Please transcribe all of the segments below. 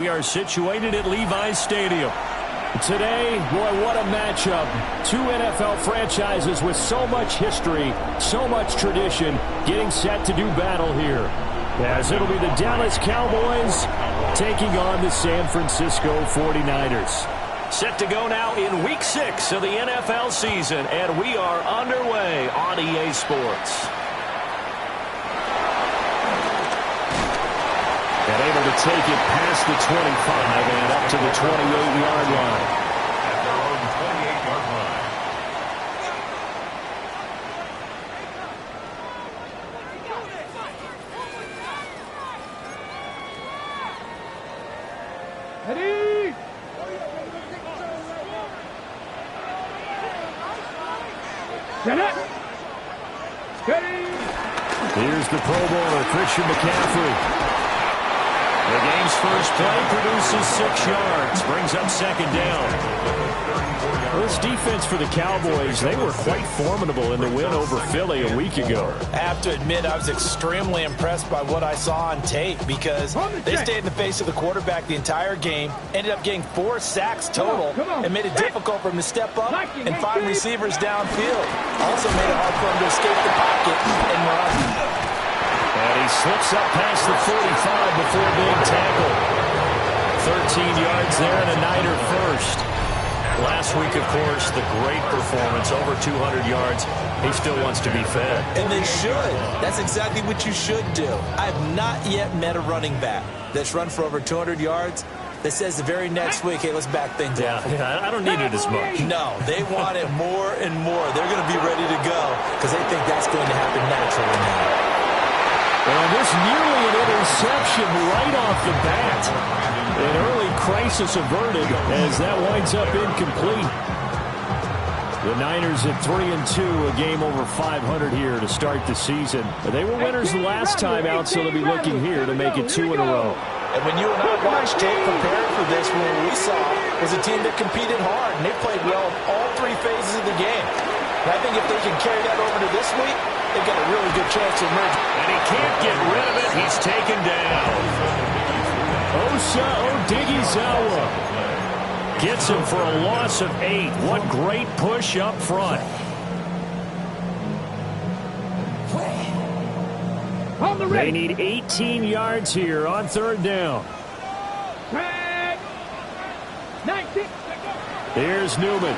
We are situated at Levi's Stadium. Today, boy, what a matchup. Two NFL franchises with so much history, so much tradition, getting set to do battle here. As it'll be the Dallas Cowboys taking on the San Francisco 49ers. Set to go now in Week 6 of the NFL season, and we are underway on EA Sports. And able to take it past the 25 and up to the 28-yard line. At their own 28-yard line. Ready? Set up. Steady. Here's the Pro Bowler, Christian McCaffrey. The game's first play produces 6 yards, brings up second down. Well, this defense for the Cowboys, they were quite formidable in the win over Philly a week ago. I have to admit, I was extremely impressed by what I saw on tape because they stayed in the face of the quarterback the entire game, ended up getting 4 sacks total, and made it difficult for him to step up and find receivers downfield. Also made it hard for him to escape the pocket and run. And he slips up past the 45 before being tackled. 13 yards there and a Niner first. Last week, of course, the great performance, over 200 yards. He still wants to be fed. And they should. That's exactly what you should do. I have not yet met a running back that's run for over 200 yards that says the very next week, hey, let's back things up. Yeah, I don't need it as much. No, they want it more and more. They're going to be ready to go because they think that's going to happen naturally now. And this nearly an interception right off the bat. An early crisis averted as that winds up incomplete. The Niners at 3-2, a game over 500 here to start the season. They were winners the last time out, so they'll be looking here to make it 2 in a row. And when you and I watched tape preparing for this, what we saw was a team that competed hard, and they played well in all 3 phases of the game. And I think if they can carry that over to this week, they've got a really good chance to emerge. And he can't get rid of it. He's taken down. Osa Odighizuwa gets him for a loss of 8. What great push up front. They need 18 yards here on 3rd down. Here's Newman.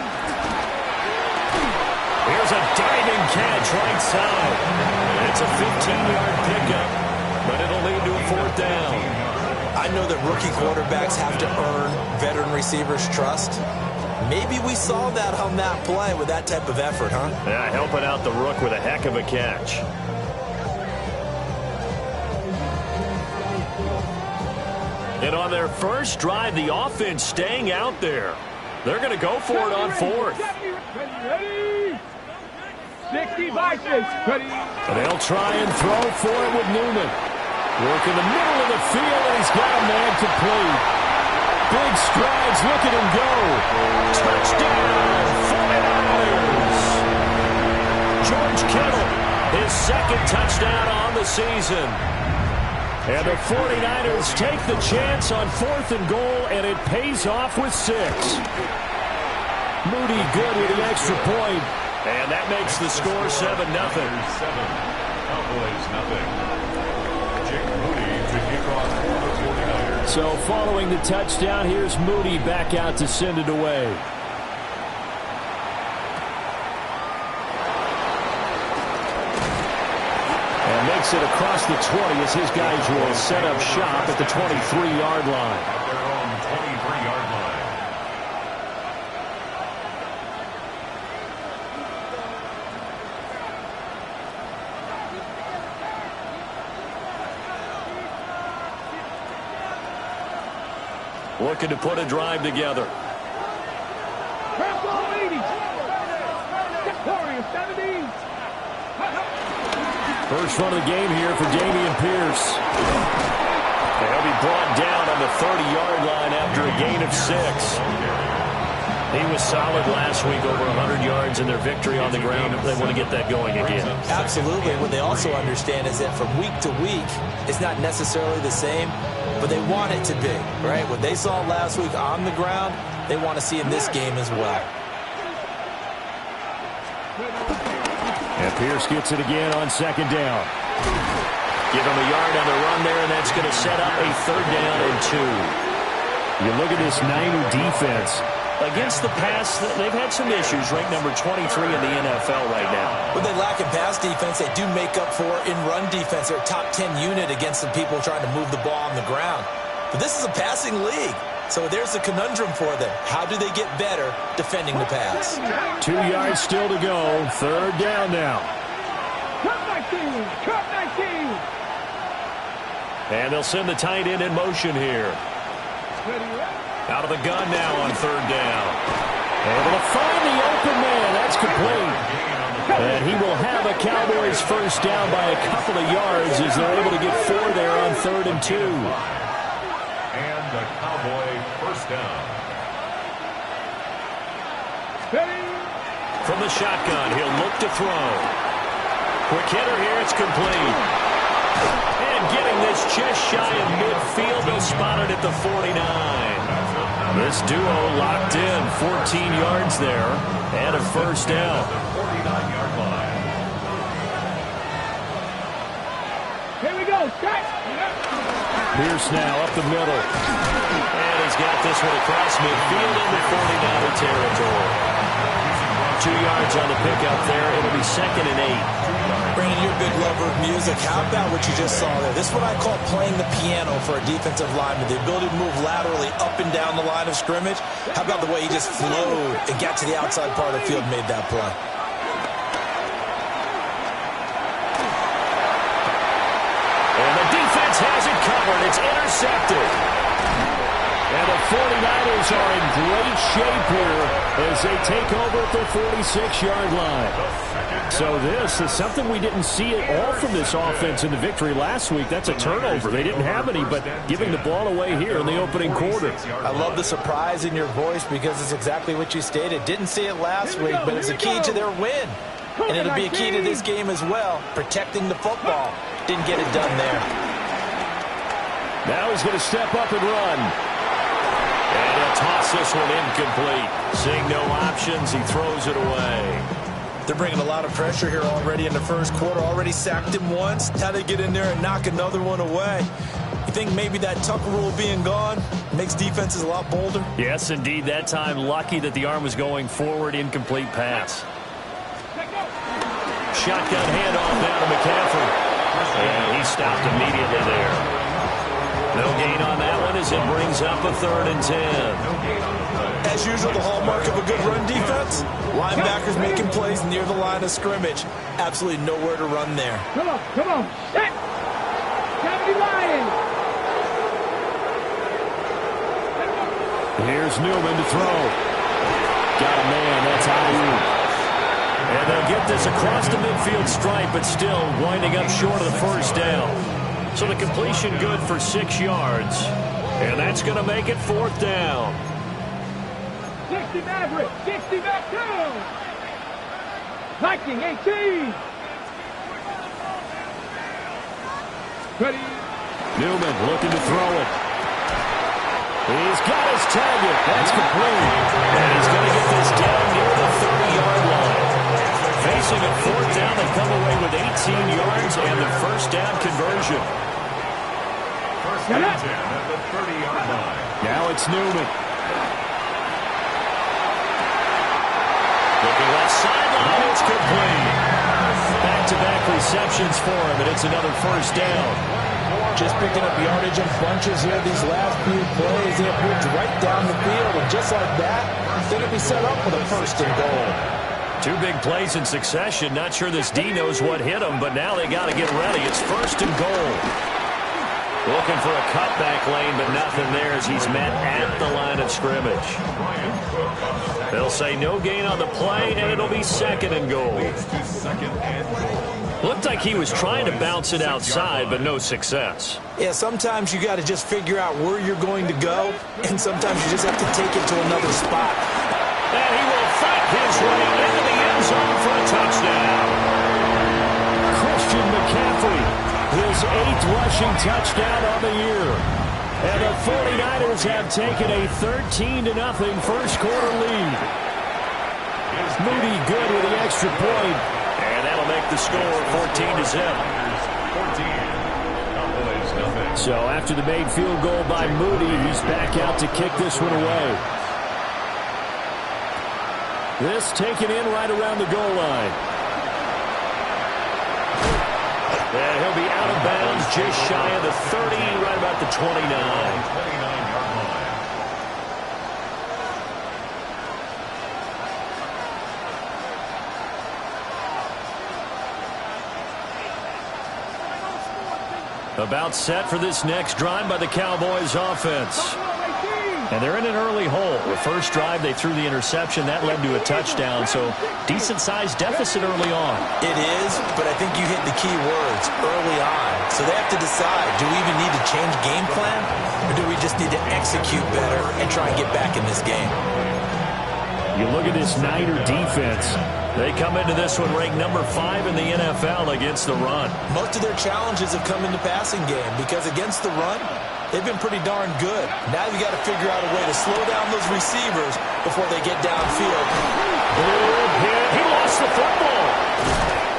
Here's a diving catch right side. It's a 15-yard pickup, but it'll lead to a 4th down. I know that rookie quarterbacks have to earn veteran receivers' trust. Maybe we saw that on that play with that type of effort, huh? Yeah, helping out the rook with a heck of a catch. And on their first drive, the offense staying out there. They're going to go for it on 4th. Ready? 60 by 6. Ready? And they'll try and throw for it with Newman. Work in the middle of the field, and he's got a man complete. Big strides. Look at him go. Touchdown, 49ers. George Kittle, his 2nd touchdown on the season. And the 49ers take the chance on 4th and goal, and it pays off with 6. Moody good with the extra point. And that makes the score 7-0. Cowboys nothing. Jake Moody to kick off for the 49ers. So following the touchdown, here's Moody back out to send it away. And makes it across the 20 as his guys will set up shop at the 23-yard line. At their own 23-yard line. Looking to put a drive together. First run of the game here for Dameon Pierce. He'll be brought down on the 30-yard line after a gain of 6. He was solid last week, over 100 yards in their victory on the ground. They want to get that going again. Absolutely. What they also understand is that from week to week, it's not necessarily the same. but they want it to be, right? What they saw last week on the ground, they want to see in this game as well. And Pierce gets it again on second down. Give him a yard on the run there, and that's going to set up a 3rd down and 2. You look at this Niner defense. Against the pass, they've had some issues. Ranked number 23 in the NFL right now. When they lack in pass defense, they do make up for in run defense. They're a top 10 unit against the people trying to move the ball on the ground. But this is a passing league. So there's a conundrum for them. How do they get better defending the pass? 2 yards still to go. 3rd down now. Cut 19! Cut 19! And they'll send the tight end in motion here. Out of the gun now on 3rd down. Able to find the open man. That's complete. And he will have a Cowboys 1st down by a couple of yards as they're able to get 4 there on 3rd and 2. And the Cowboy 1st down. From the shotgun, he'll look to throw. Quick hitter here, it's complete. And getting this just shy of midfield, they'll spot it at the 49. This duo locked in, 14 yards there, and a 1st down. 49-yard line. Here we go, Scott. Pierce now up the middle. And he's got this one across midfield into 49er territory. 2 yards on the pickup there. It'll be 2nd and 8. Brandon, you're a big lover of music. How about what you just saw there? This is what I call playing the piano for a defensive lineman. The ability to move laterally up and down the line of scrimmage. How about the way he just flowed and got to the outside part of the field and made that play? And the defense has it covered. It's intercepted. And the 49ers are in great shape here as they take over at the 46-yard line. So this is something we didn't see at all from this offense in the victory last week. That's a turnover. They didn't have any, but giving the ball away here in the opening quarter. I love the surprise in your voice because it's exactly what you stated. Didn't see it last week, but it's a key to their win. And it'll be a key to this game as well, protecting the football. Didn't get it done there. Now he's going to step up and run. And he'll toss this one incomplete. Seeing no options, he throws it away. They're bringing a lot of pressure here already in the 1st quarter. Already sacked him once. How they get in there and knock another one away. You think maybe that tuck rule being gone makes defenses a lot bolder? Yes, indeed. That time, lucky that the arm was going forward. Incomplete pass. Shotgun handoff down to McCaffrey. And he stopped immediately there. No gain on that one as it brings up a 3rd and 10. As usual, the hallmark of a good run defense, linebackers making plays near the line of scrimmage. Absolutely nowhere to run there. Come on, come on. Set. Cavity line. Here's Newman to throw. Got a man. That's Ayuk. And they'll get this across the midfield stripe, but still winding up short of the 1st down. So the completion good for 6 yards. And that's going to make it 4th down. 60 Maverick. 60 back down. Viking 18. Ready. Newman looking to throw it. He's got his target. That's complete. And he's going to get this down near the 30-yard line. Facing a 4th down, they come away with 18 yards and the 1st down conversion. 1st and 10 at the 30-yard line. Now it's Newman. Looking left sideline, it's complete. Back-to-back receptions for him, and it's another 1st down. Just picking up yardage in bunches here these last few plays. They have moved right down the field, and just like that, they're going to be set up for the 1st and goal. 2 big plays in succession. Not sure this D knows what hit him, but now they got to get ready. It's 1st and goal. Looking for a cutback lane, but nothing there as he's met at the line of scrimmage. They'll say no gain on the play, and it'll be 2nd and goal. Looked like he was trying to bounce it outside, but no success. Yeah, sometimes you got to just figure out where you're going to go, and sometimes you just have to take it to another spot. And he will fight his way into the end zone for a touchdown. Christian McCaffrey, his 8th rushing touchdown on the year. And the 49ers have taken a 13-0 first quarter lead. Moody good with the extra point. And that'll make the score 14-7. So after the made field goal by Moody, he's back out to kick this one away. This taken in right around the goal line. And he'll be out of bounds just shy of the 30, right about the 29. 29-yard line. About set for this next drive by the Cowboys offense. And they're in an early hole. The first drive, they threw the interception. That led to a touchdown, so decent-sized deficit early on. It is, but I think you hit the key words, early on. So they have to decide, do we even need to change game plan, or do we just need to execute better and try and get back in this game? You look at this Niner defense. They come into this one ranked number 5 in the NFL against the run. Most of their challenges have come in the passing game because against the run, they've been pretty darn good. Now you got to figure out a way to slow down those receivers before they get downfield. Good hit. He lost the football.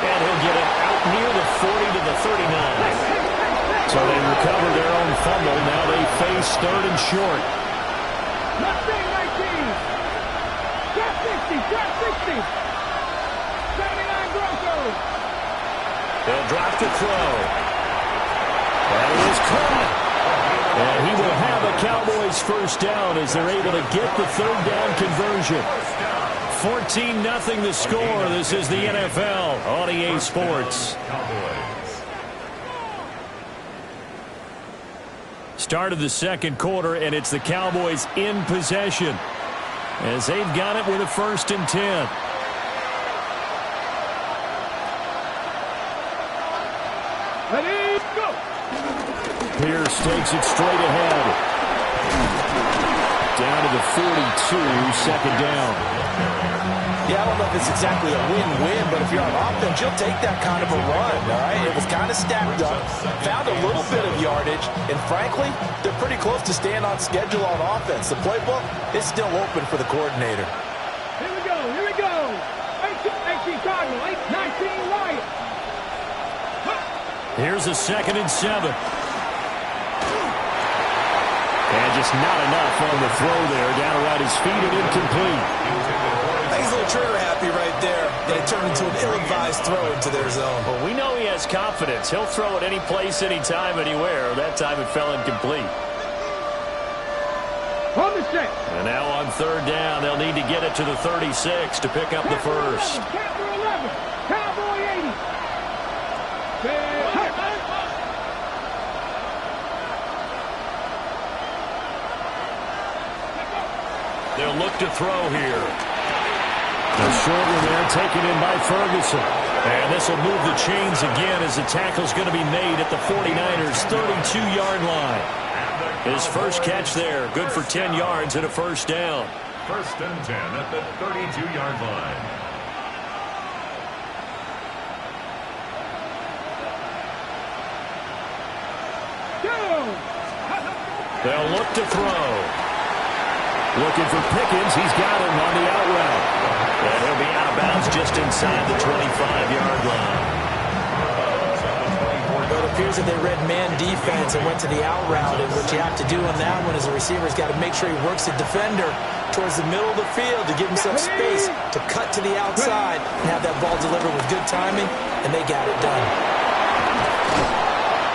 And he'll get it out near the 40 to the 39. So they recover their own fumble. Now they face third and short. Left wing, 19. Drop 60, drop 60. 79 Broncos. They'll drop the throw. That is caught. And he will have a Cowboys first down as they're able to get the third down conversion. 14-0 the score. This is the NFL on EA Sports. Start of the second quarter, and it's the Cowboys in possession as they've got it with a 1st and 10. Ready, go. Pierce takes it straight ahead. Down to the 42, second down. Yeah, I don't know if it's exactly a win-win, but if you're on offense, you'll take that kind of a run, all right? It was kind of stacked up, found a little bit of yardage, and frankly, they're pretty close to staying on schedule on offense. The playbook is still open for the coordinator. Here we go, here we go. 18 Cardinal, 19 Lions. Here's a 2nd and 7. And just not enough on the throw there. Down around his feet and incomplete. He's a little trigger happy right there. They turned into an ill-advised throw into their zone. Well, we know he has confidence. He'll throw it any place, anytime, anywhere. That time it fell incomplete. On the set. And now on third down, they'll need to get it to the 36 to pick up the first. Camper 11, Cowboy 80. They'll look to throw here. The short one there taken in by Ferguson. And this will move the chains again as the tackle's going to be made at the 49ers' 32-yard line. His first catch there, good for 10 yards and a first down. 1st and 10 at the 32-yard line. They'll look to throw. Looking for Pickens. He's got him on the out route. And he'll be out of bounds just inside the 25-yard line. Well, it appears that they read man defense and went to the out route. And what you have to do on that one is the receiver's got to make sure he works the defender towards the middle of the field to give himself space to cut to the outside and have that ball delivered with good timing, and they got it done.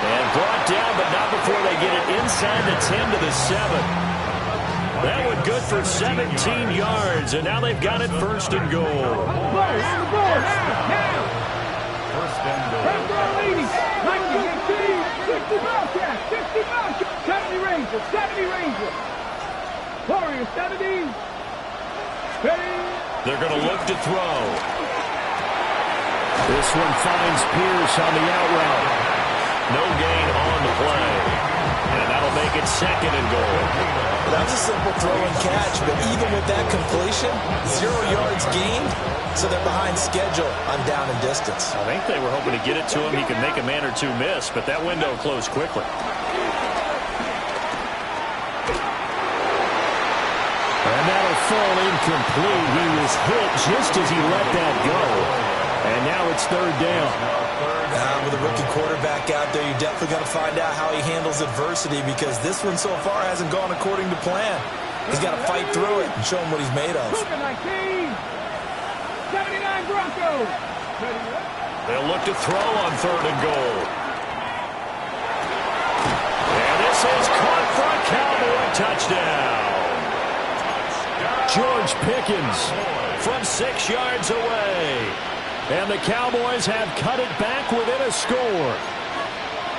And brought down, but not before they get it inside the 10 to the 7. That one good for 17 yards, and now they've got it 1st and goal. On the board, now. 1st and goal. 80, 19, 60 Bobcats, 60 Bobcats, 70 Rangers, 70 Rangers. Warriors, 70. They're going to look to throw. This one finds Pierce on the out route. No gain on the play. And that'll make it 2nd and goal. That was a simple throw and catch, but even with that completion, 0 yards gained, so they're behind schedule on down and distance. I think they were hoping to get it to him. He could make a man or two miss, but that window closed quickly. full, incomplete. He was hit just as he let that go. And now it's third down. With a rookie quarterback out there, you definitely got to find out how he handles adversity, because this one so far hasn't gone according to plan. He's got to fight through it and show him what he's made of. 79 Broncos. They'll look to throw on third and goal. And this is caught for a Cowboy touchdown. George Pickens from 6 yards away. And the Cowboys have cut it back within a score.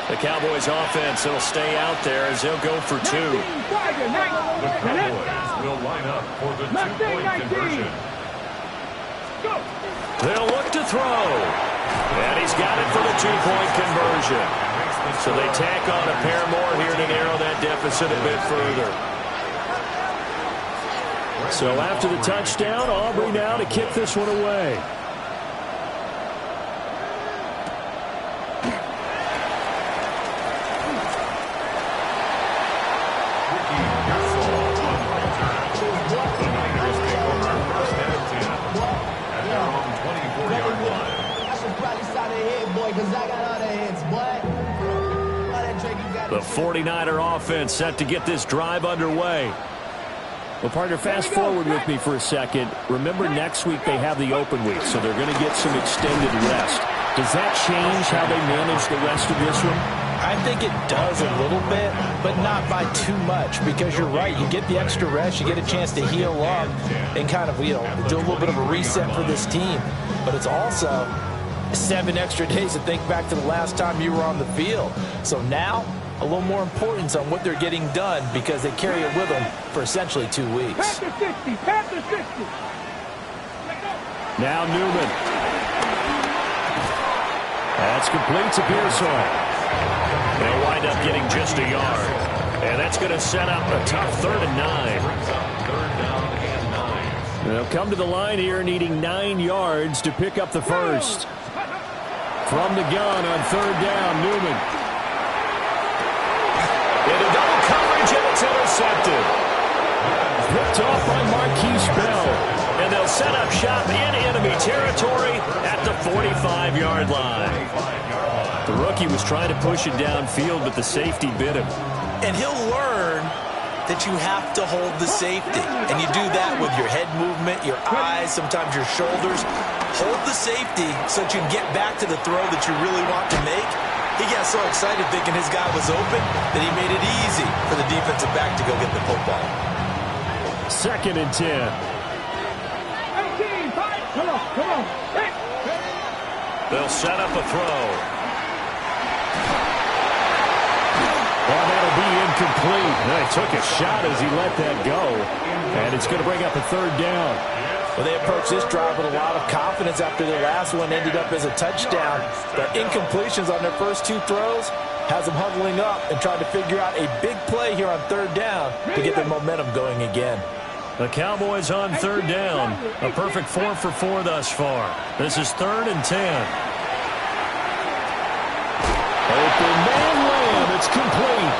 The Cowboys offense will stay out there as they'll go for 2. The Cowboys will line up for the 2-point conversion. They'll look to throw. And he's got it for the 2-point conversion. So they tack on a pair more here to narrow that deficit a bit further. So after the touchdown, Aubrey now to kick this one away. The 49er offense set to get this drive underway. Well, partner, fast forward with me for a second. Remember, next week they have the open week, so they're going to get some extended rest. Does that change how they manage the rest of this one? I think it does a little bit, but not by too much, because you're right. You get the extra rest, you get a chance to heal up and kind of, do a little bit of a reset for this team. But it's also 7 extra days to think back to the last time you were on the field. So now, a little more importance on what they're getting done, because they carry it with them for essentially 2 weeks. Past the 60. Now Newman. That's complete to Pearsall. They'll wind up getting just a yard. And that's going to set up a tough 3rd and 9. They'll come to the line here needing 9 yards to pick up the first. From the gun on 3rd down, Newman. Into double coverage, and it's intercepted. Picked off by Marquise Bell. And they'll set up shop in enemy territory at the 45-yard line. The rookie was trying to push it downfield, but the safety bit him. And he'll learn that you have to hold the safety. And you do that with your head movement, your eyes, sometimes your shoulders. Hold the safety so that you can get back to the throw that you really want to make. He got so excited thinking his guy was open that he made it easy for the defensive back to go get the football. 2nd and 10. 18, 5. Come on. Hey. They'll set up a throw. Well, that'll be incomplete. They took a shot as he let that go. And it's going to bring up a 3rd down. Well, they approached this drive with a lot of confidence after their last one ended up as a touchdown. But incompletions on their first 2 throws has them huddling up and trying to figure out a big play here on 3rd down to get their momentum going again. The Cowboys on 3rd down. A perfect 4 for 4 thus far. This is 3rd and 10. Open man Lamb. It's complete.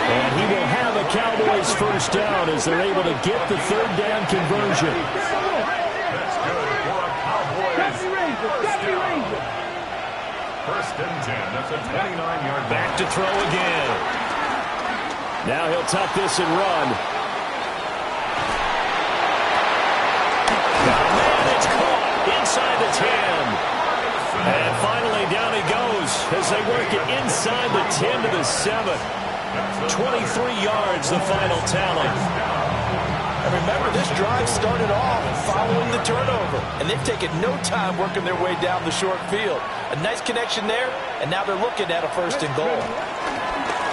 And he will have a Cowboys first down as they're able to get the 3rd down conversion. That's good for a Cowboys. First and 10. That's a 29-yard back to throw again. Now he'll tuck this and run. Man, it's caught inside the 10. And finally down he goes as they work it inside the 10 to the 7. 23 yards, the final tally. And remember, this drive started off following the turnover, and they've taken no time working their way down the short field. A nice connection there, and now they're looking at a 1st and goal.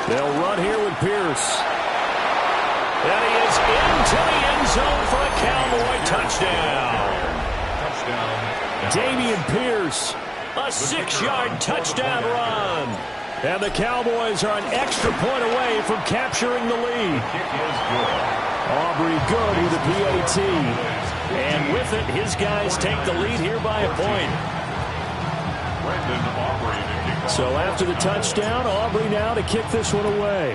They'll run here with Pierce. And he is into the end zone for a Cowboy touchdown. Dameon Pierce, a 6-yard touchdown run. And the Cowboys are an extra point away from capturing the lead. Aubrey good with a PAT. And with it, his guys take the lead here by a point. So after the touchdown, Aubrey now to kick this one away.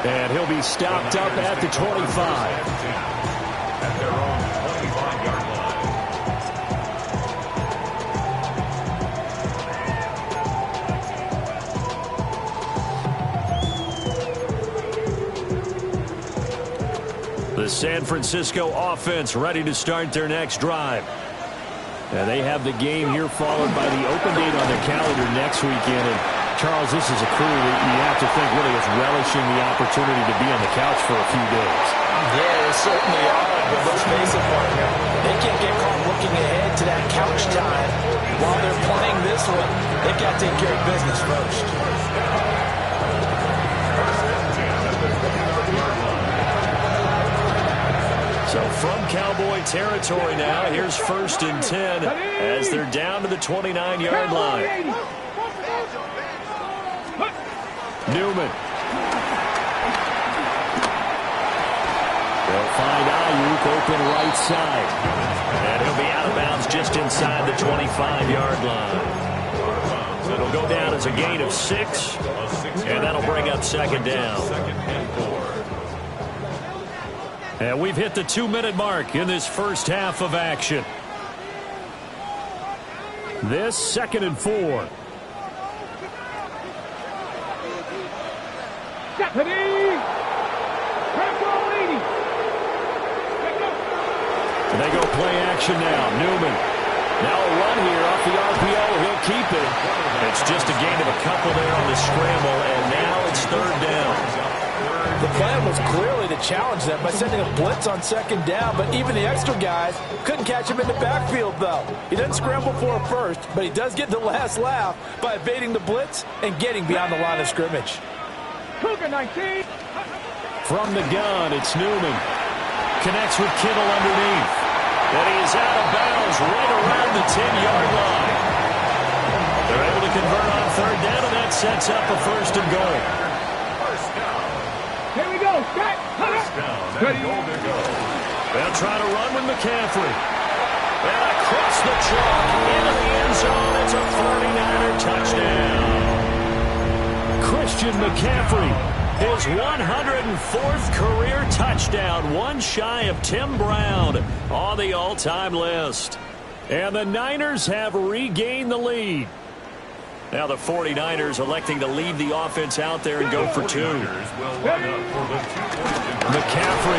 And he'll be stopped up at the 25. At their own 25-yard line. The San Francisco offense ready to start their next drive. And they have the game here followed by the open date on their calendar next weekend. And Charles, this is a crew that you have to think really is relishing the opportunity to be on the couch for a few days. Yeah, they certainly are. But let's face it, partner, they can't get caught looking ahead to that couch time while they're playing this one. They've got to take care of business first. So from Cowboy territory now, here's 1st and 10 as they're down to the 29-yard line. Newman. They'll find Ayuk open right side. And he'll be out of bounds just inside the 25-yard line. So it'll go down as a gain of 6, and that'll bring up 2nd down. And we've hit the 2-minute mark in this first half of action. This 2nd and 4. And they go play action now. Newman. Now a run here off the RPO. He'll keep it. It's just a gain of a couple there on the scramble, and now it's 3rd down. The plan was clearly to challenge them by sending a blitz on 2nd down, but even the extra guys couldn't catch him in the backfield, though. He doesn't scramble for a first, but he does get the last laugh by evading the blitz and getting beyond the line of scrimmage. Cougar 19. From the gun, it's Newman. Connects with Kittle underneath. And he is out of bounds right around the 10-yard line. They're able to convert on 3rd down, and that sets up a 1st and goal. Here we go. Set. Ready. Go. They'll try to run with McCaffrey. And across the chalk into the end zone. It's a 49er touchdown. Christian McCaffrey, his 104th career touchdown, one shy of Tim Brown on the all-time list. And the Niners have regained the lead. Now the 49ers electing to leave the offense out there and go for 2. McCaffrey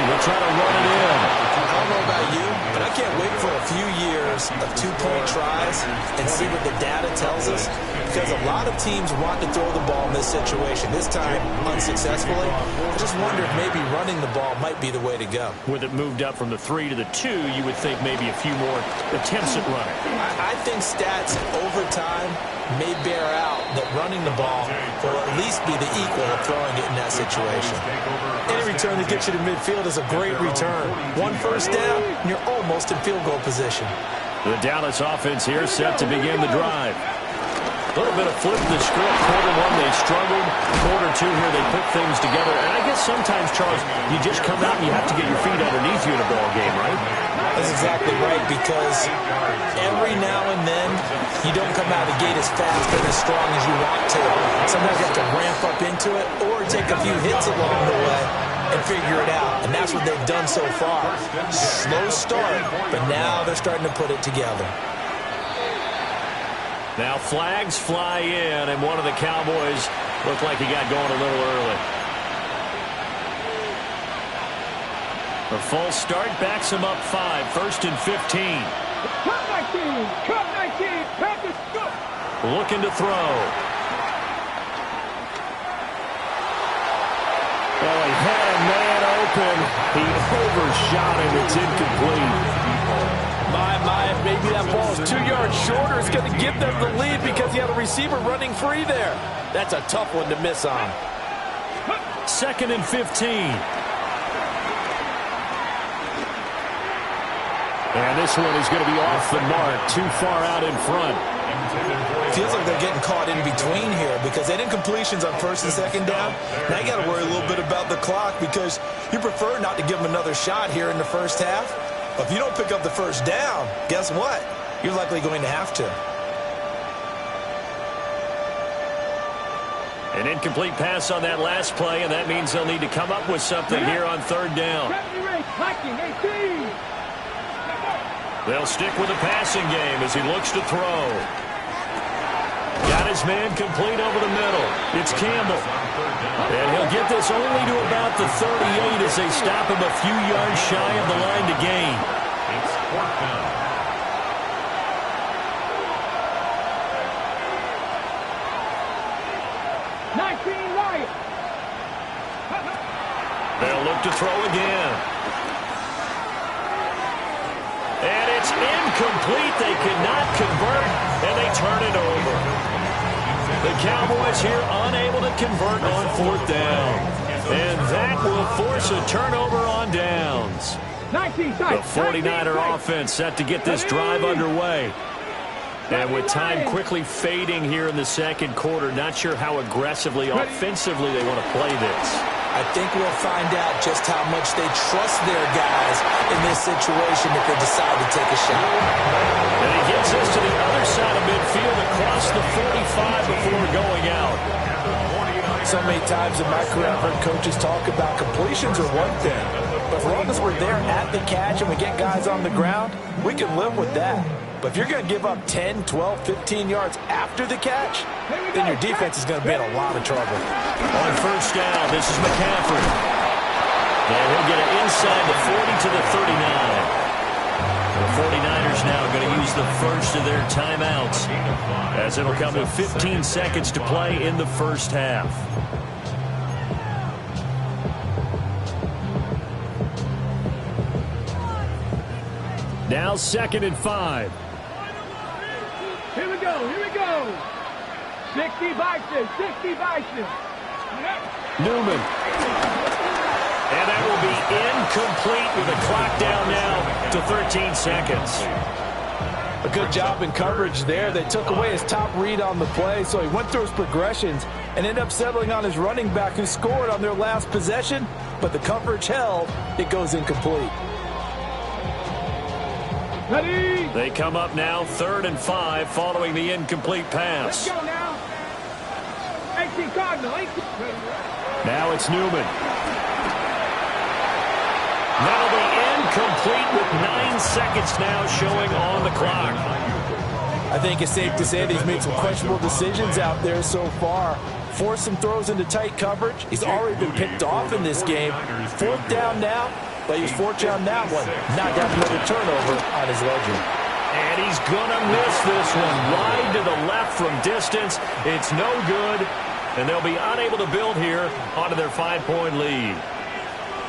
will try to run it in. I don't know about you, but I can't wait for a few years of 2-point tries and see what the data tells us, because a lot of teams want to throw the ball in this situation. This time, unsuccessfully. I just wonder if maybe running the ball might be the way to go. With it moved up from the 3 to the 2, you would think maybe a few more attempts at running. I think stats over time may bear out that running the ball will at least be the equal of throwing it in that situation. Any return that gets you to midfield is a great return. 1 first down, and you're almost in field goal position. The Dallas offense here set to begin the drive. A little bit of flip the script. Quarter 1, they struggled. Quarter 2 here, they put things together. And I guess sometimes, Charles, you just come out and you have to get your feet underneath you in a ball game, right? That's exactly right, because every now and then you don't come out of the gate as fast and as strong as you want to. Sometimes you have to ramp up into it or take a few hits along the way and figure it out. And that's what they've done so far. Slow start, but now they're starting to put it together. Now flags fly in, and one of the Cowboys looked like he got going a little early. The false start backs him up 5, 1st and 15. Cut 19, cut 19, Packers go. Looking to throw. Oh, he had a man open. He overshot him. It's incomplete. Maybe that ball is 2 yards shorter. It's going to give them the lead because he had a receiver running free there. That's a tough one to miss on. 2nd and 15. And this one is going to be off the mark, too far out in front. Feels like they're getting caught in between here because they didn't completions on 1st and 2nd down. Now you got to worry a little bit about the clock because you prefer not to give them another shot here in the first half. But if you don't pick up the 1st down, guess what? You're likely going to have to. An incomplete pass on that last play, and that means they'll need to come up with something here on third down. They'll stick with the passing game as he looks to throw. Got his man complete over the middle. It's Campbell. And he'll get this only to about the 38 as they stop him a few yards shy of the line to gain. It's fourth down. They'll look to throw again. And it's incomplete. They could not convert, and they turn it over. The Cowboys here unable to convert on fourth down. And that will force a turnover on downs. The 49er offense set to get this drive underway. And with time quickly fading here in the second quarter, not sure how aggressively, offensively they want to play this. I think we'll find out just how much they trust their guys in this situation if they decide to take a shot. And he gets us to the other side of midfield across the 45 before going out. So many times in my career I've heard coaches talk about completions are one thing. But as long as we're there at the catch and we get guys on the ground, we can live with that. But if you're going to give up 10, 12, 15 yards after the catch, then your defense is going to be in a lot of trouble. On first down, this is McCaffrey. And he'll get it inside the 40 to the 39. The 49ers now going to use the first of their timeouts as it'll come with 15 seconds to play in the first half. Now 2nd and 5. Here we go, here we go. 60 Bison, 60 Bison. Newman. And that will be incomplete with a clock down now to 13 seconds. A good job in coverage there. They took away his top read on the play, so he went through his progressions and ended up settling on his running back who scored on their last possession, but the coverage held. It goes incomplete. Ready? They come up now 3rd and 5 following the incomplete pass. Let's go now. 18 Cardinal. 18. Now it's Newman. That'll be incomplete with 9 seconds now showing on the clock. I think it's safe to say that he's made some questionable decisions out there so far. Forced some throws into tight coverage. He's already been picked off in this game. 4th down now. But he was fortunate on that one. Not got another turnover on his ledger. And he's going to miss this one. Wide to the left from distance. It's no good. And they'll be unable to build here onto their 5-point lead.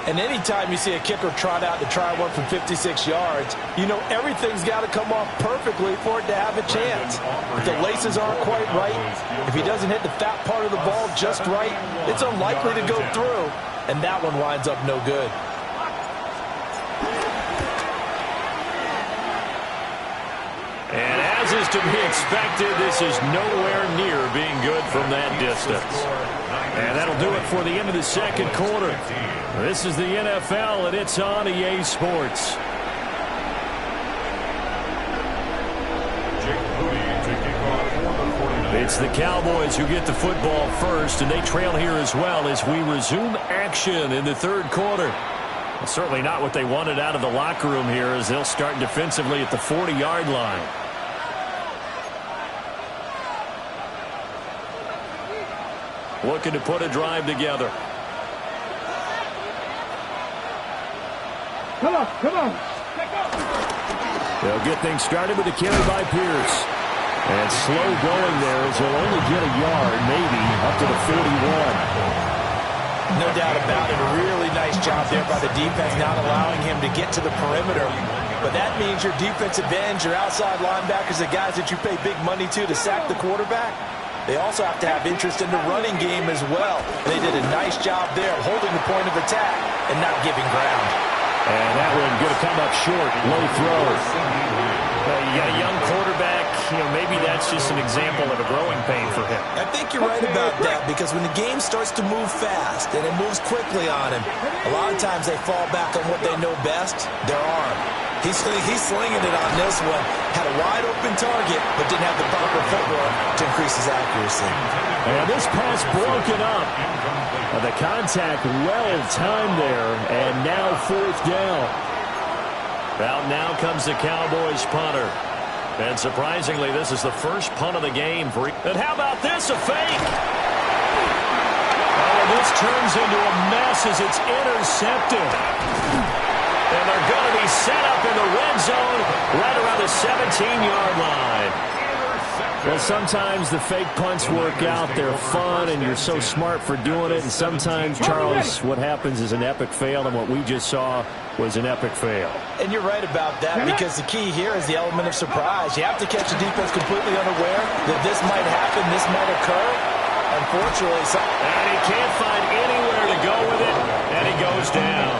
And anytime you see a kicker trot out to try one from 56 yards, you know everything's got to come off perfectly for it to have a chance. If the laces aren't quite right, if he doesn't hit the fat part of the ball just right, it's unlikely to go through. And that one winds up no good. And as is to be expected, this is nowhere near being good from that distance. And that'll do it for the end of the second quarter. This is the NFL, and it's on EA Sports. It's the Cowboys who get the football first, and they trail here as well as we resume action in the third quarter. Well, certainly not what they wanted out of the locker room here as they'll start defensively at the 40-yard line. Looking to put a drive together. Come on, come on. They'll get things started with a carry by Pierce. And slow going there as he'll only get a yard, maybe, up to the 41. No doubt about it. A really nice job there by the defense, not allowing him to get to the perimeter. But that means your defensive ends, your outside linebackers, the guys that you pay big money to sack the quarterback, they also have to have interest in the running game as well. And they did a nice job there of holding the point of attack and not giving ground. And that one going to come up short. Low throw. Well, you got a young quarterback. maybe that's just an example of a growing pain for him. I think you're right about that, because when the game starts to move fast and it moves quickly on him, a lot of times they fall back on what they know best, their arm. He's slinging it on this one. Had a wide-open target, but didn't have the proper footwork to increase his accuracy. And this pass broken up. The contact well timed there, and now 4th down. Out now comes the Cowboys punter. And surprisingly, this is the first punt of the game. And how about this, a fake? Oh, this turns into a mess as it's intercepted. And they're going to be set up in the red zone right around the 17-yard line. Well, sometimes the fake punts work out. They're fun, and you're so smart for doing it. And sometimes, Charles, what happens is an epic fail, and what we just saw was an epic fail. And you're right about that, because the key here is the element of surprise. You have to catch the defense completely unaware that this might happen, this might occur. Unfortunately, and he can't find anywhere to go with it, and he goes down.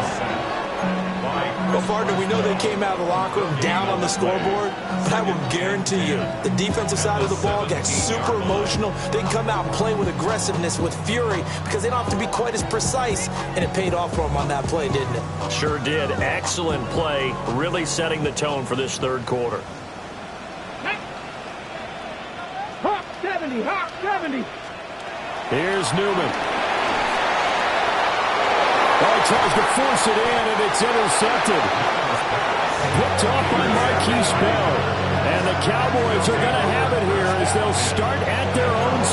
Well, partner, we know they came out of the locker room down on the scoreboard, but I will guarantee you the defensive side of the ball got super emotional. They can come out and play with aggressiveness, with fury, because they don't have to be quite as precise, and it paid off for them on that play, didn't it? Sure did. Excellent play, really setting the tone for this third quarter. Hawk 70, Hawk 70. Here's Newman. Oh, tries to force it in, and it's intercepted. Picked off by Marquise Bell. And the Cowboys are going to have it here as they'll start at their own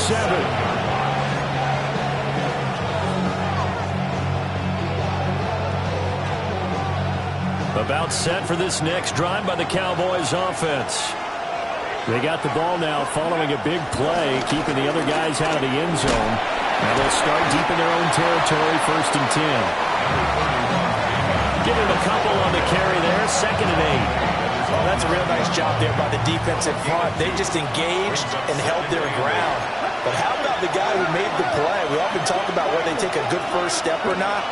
7. About set for this next drive by the Cowboys offense. They got the ball now following a big play, keeping the other guys out of the end zone. Now they'll start deep in their own territory, 1st and 10. Give him a couple on the carry there, 2nd and 8. Oh, that's a real nice job there by the defense in front. They just engaged and held their ground. But how about the guy who made the play? We often talk about whether they take a good first step or not.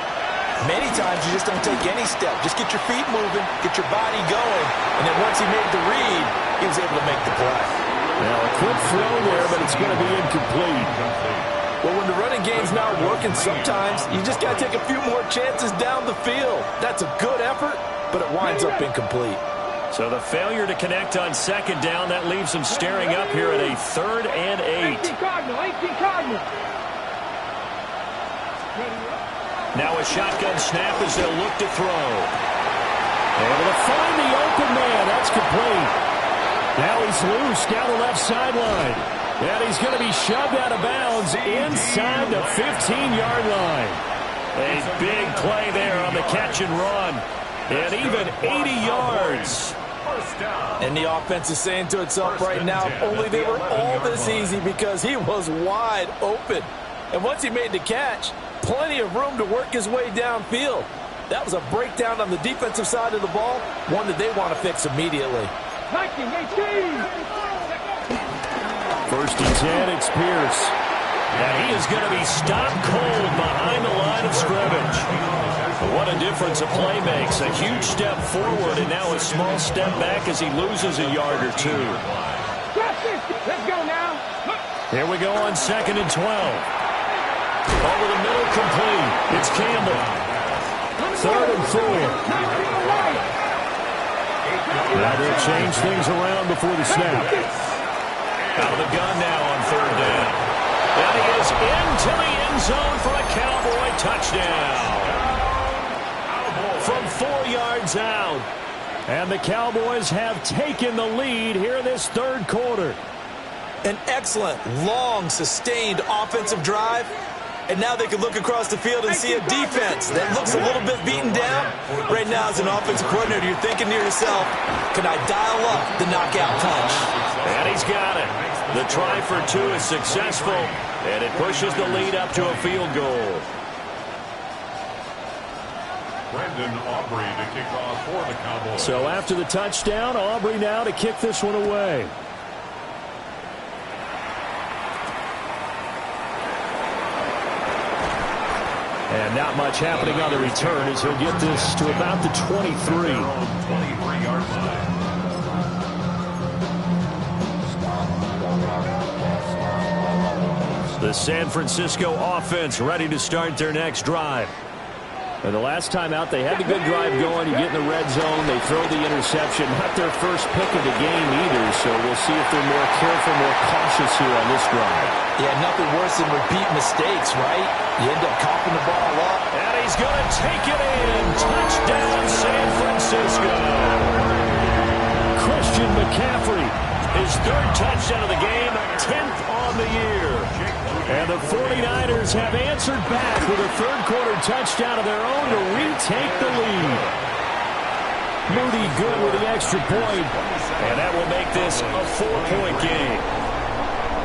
Many times you just don't take any step. Just get your feet moving, get your body going, and then once he made the read, he was able to make the play. Now a quick throw there, but it's going to be incomplete. Well, when the running game's not working, sometimes you just got to take a few more chances down the field. That's a good effort, but it winds up incomplete. So the failure to connect on 2nd down, that leaves them staring up here at a 3rd and 8. 18 Cardinal. Now a shotgun snap as they'll look to throw. Able to find the open man. That's complete. Now he's loose down the left sideline. And he's going to be shoved out of bounds inside the 15-yard line. A big play there on the catch and run. And even 80 yards. And the offense is saying to itself right now, only they were all this easy because he was wide open. And once he made the catch, plenty of room to work his way downfield. That was a breakdown on the defensive side of the ball, one that they want to fix immediately. 1st and 10, it's Pierce. And he is going to be stopped cold behind the line of scrimmage. What a difference a play makes. A huge step forward and now a small step back as he loses a yard or 2. Let's go now. Here we go on 2nd and 12. Over the middle, complete. It's Campbell. 3rd and 4. Now they'll change things around before the snap. Out of the gun now on 3rd down. And he is into the end zone for a Cowboy touchdown. From 4 yards out. And the Cowboys have taken the lead here in this third quarter. An excellent, long, sustained offensive drive. And now they can look across the field and see a defense that looks a little bit beaten down. Right now, as an offensive coordinator, you're thinking to yourself, can I dial up the knockout punch? And he's got it. The try for 2 is successful, and it pushes the lead up to a field goal. Brandon Aubrey to kick off for the Cowboys. So after the touchdown, Aubrey now to kick this one away. And not much happening on the return as he'll get this to about the 23. 23-yard line. The San Francisco offense ready to start their next drive. And the last time out, they had the good drive going. You get in the red zone, they throw the interception. Not their first pick of the game either, so we'll see if they're more careful, more cautious here on this drive. Yeah, nothing worse than repeat mistakes, right? You end up coughing the ball up. And he's going to take it in. Touchdown, San Francisco. Christian McCaffrey, his third touchdown of the game, 10th on the year. And the 49ers have answered back with a third-quarter touchdown of their own to retake the lead. Moody good with the extra point, and that will make this a 4-point game.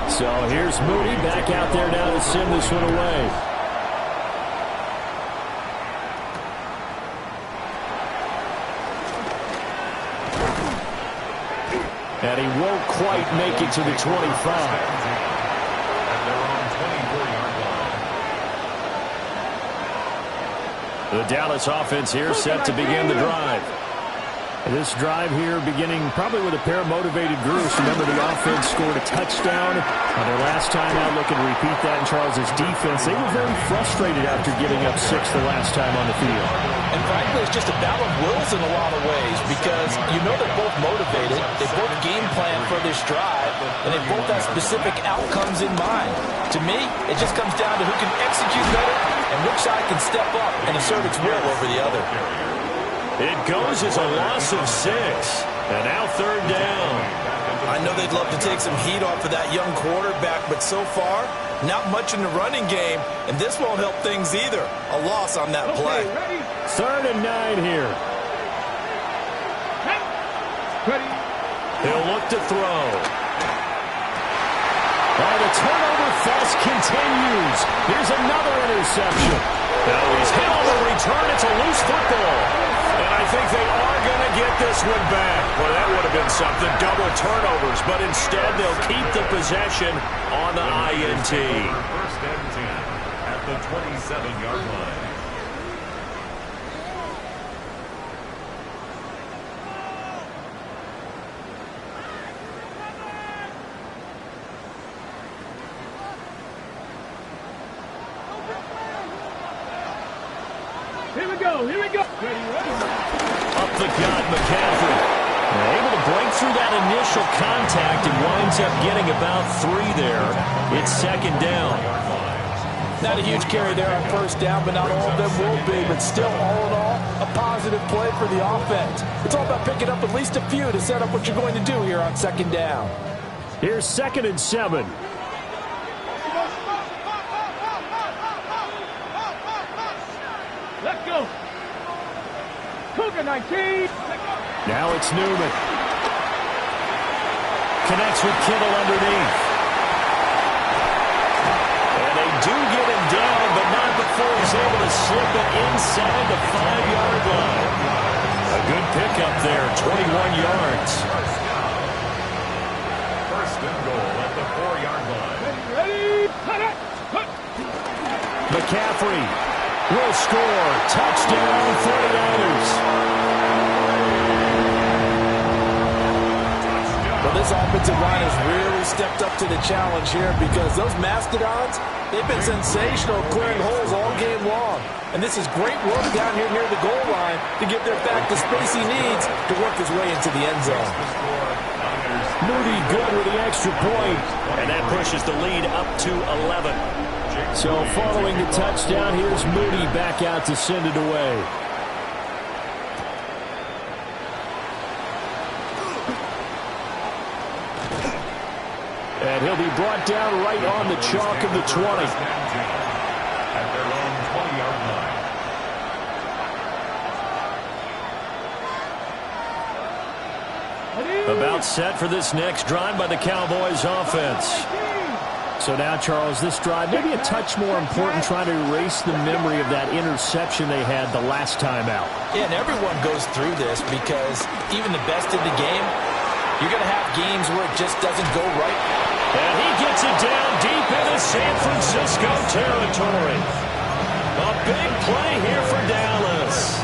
So here's Moody back out there now to send this one away. And he won't quite make it to the 25. The Dallas offense here set to begin the drive. This drive here beginning probably with a pair of motivated groups. Remember, the offense scored a touchdown on their last time out, looking to repeat that in Charles's defense. They were very frustrated after giving up 6 the last time on the field. And frankly, it's just a battle of wills in a lot of ways because you know they're both motivated. They both game plan for this drive, and they both have specific outcomes in mind. To me, it just comes down to who can execute better and which side can step up and assert its will over the other. It goes as a loss of 6. And now third down. I know they'd love to take some heat off of that young quarterback, but so far, not much in the running game, and this won't help things either. A loss on that play. Third and 9 here. He'll look to throw. And the turnover fest continues. Here's another interception. Now he's hit on the return. It's a loose football. And I think they are going to get this one back. Well, that would have been something. Double turnovers. But instead, they'll keep the possession on the INT. First and 10 at the 27-yard line. Here we go, here we go. Up the gut, McCaffrey. Able to break through that initial contact and winds up getting about 3 there. It's second down. Not a huge carry there on first down, but not all of them will be. But still, all in all, a positive play for the offense. It's all about picking up at least a few to set up what you're going to do here on second down. Here's 2nd and 7. Let's go. Cougar 19. Now it's Newman. Connects with Kittle underneath. And they do get him down, but not before he's able to slip it inside the 5-yard line. A good pickup there, 21 yards. First and goal at the 4-yard line. Ready, cut it. McCaffrey will score. Touchdown, 49ers. Well, this offensive line has really stepped up to the challenge here because those Mastodons, they've been sensational clearing holes all game long. And this is great work down here near the goal line to get their back the space he needs to work his way into the end zone. Moody good with the extra point, and that pushes the lead up to 11. So following the touchdown, here's Moody back out to send it away. And he'll be brought down right on the chalk of the 20. At their own 20-yard line. About set for this next drive by the Cowboys offense. So now, Charles, this drive maybe a touch more important, trying to erase the memory of that interception they had the last time out. Yeah, and everyone goes through this because even the best in the game, you're going to have games where it just doesn't go right. And he gets it down deep into San Francisco territory. A big play here for Dallas.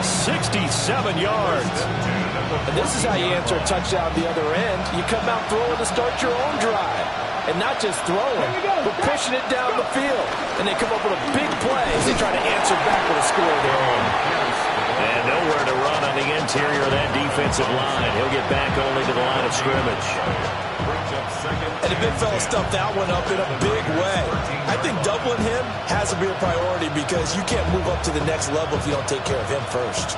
67 yards. And this is how you answer a touchdown at the other end. You come out throwing to start your own drive. and not just throwing, but pushing it down the field. And they come up with a big play as they try to answer back with a score of their own. And nowhere to run on the interior of that defensive line. He'll get back only to the line of scrimmage. And the big fella stuffed that one up in a big way. I think doubling him has to be a priority because you can't move up to the next level if you don't take care of him first.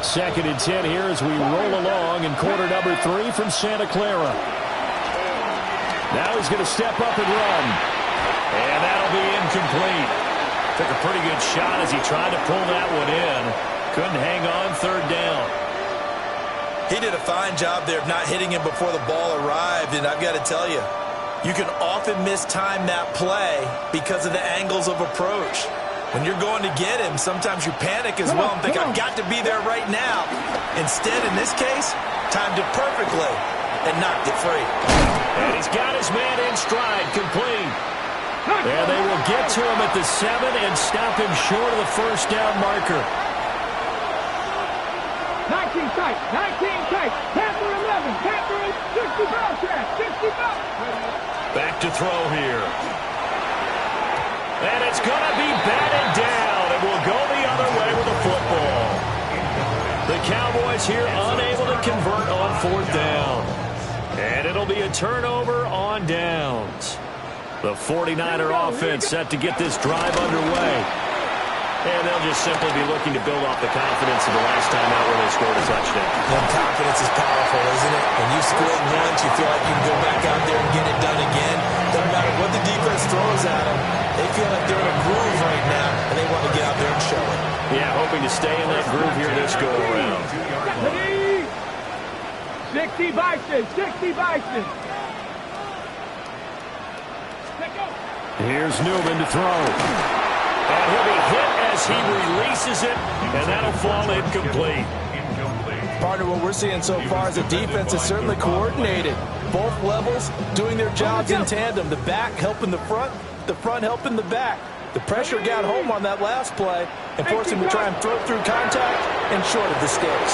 2nd and 10 here as we roll along in quarter number 3 from Santa Clara. Now he's going to step up and run. And that'll be incomplete. Took a pretty good shot as he tried to pull that one in. Couldn't hang on 3rd down. He did a fine job there of not hitting him before the ball arrived. And I've got to tell you, you can often mistime that play because of the angles of approach. When you're going to get him, sometimes you panic as well and think, I've got to be there right now. Instead, in this case, timed it perfectly and knocked it free. And he's got his man in stride, complete. And they will get to him at the 7 and stop him short of the 1st down marker. 19 tight, 19 tight. Panther 11, Panther 65 track, 65. Back to throw here. And it's going to be batted down. It will go the other way with the football. The Cowboys here unable to convert on 4th down. And it'll be a turnover on downs. The 49er offense set to get this drive underway. And they'll just simply be looking to build off the confidence of the last time out where they scored a touchdown. And confidence is powerful, isn't it? When you scored once, you feel like you can go back out there and get it done again. Doesn't matter what the defense throws at them. They feel like they're in a groove right now, and they want to get out there and show it. Yeah, hoping to stay in that groove here this go-around. 60 Bison, 60 Bison. Here's Newman to throw. And he'll be hit as he releases it, and that'll fall incomplete. Partner, what we're seeing so far is the defense is certainly coordinated. Both levels doing their jobs in tandem. The back helping the front helping the back. The pressure got home on that last play and forced him to try and throw through contact and short of the sticks.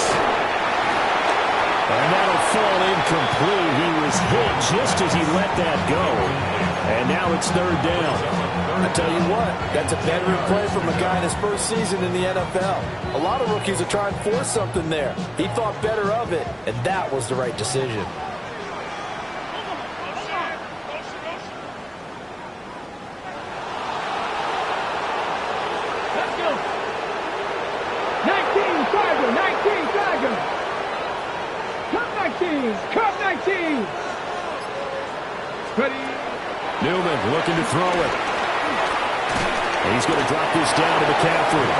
And that'll fall incomplete. He was hit just as he let that go. And now it's 3rd down. I tell you what, that's a veteran play from a guy in his first season in the NFL. A lot of rookies are trying to force something there. He thought better of it, and that was the right decision. Let's go. 19 Tiger. Cut 19. Ready. Newman looking to throw it. And he's going to drop this down to McCaffrey.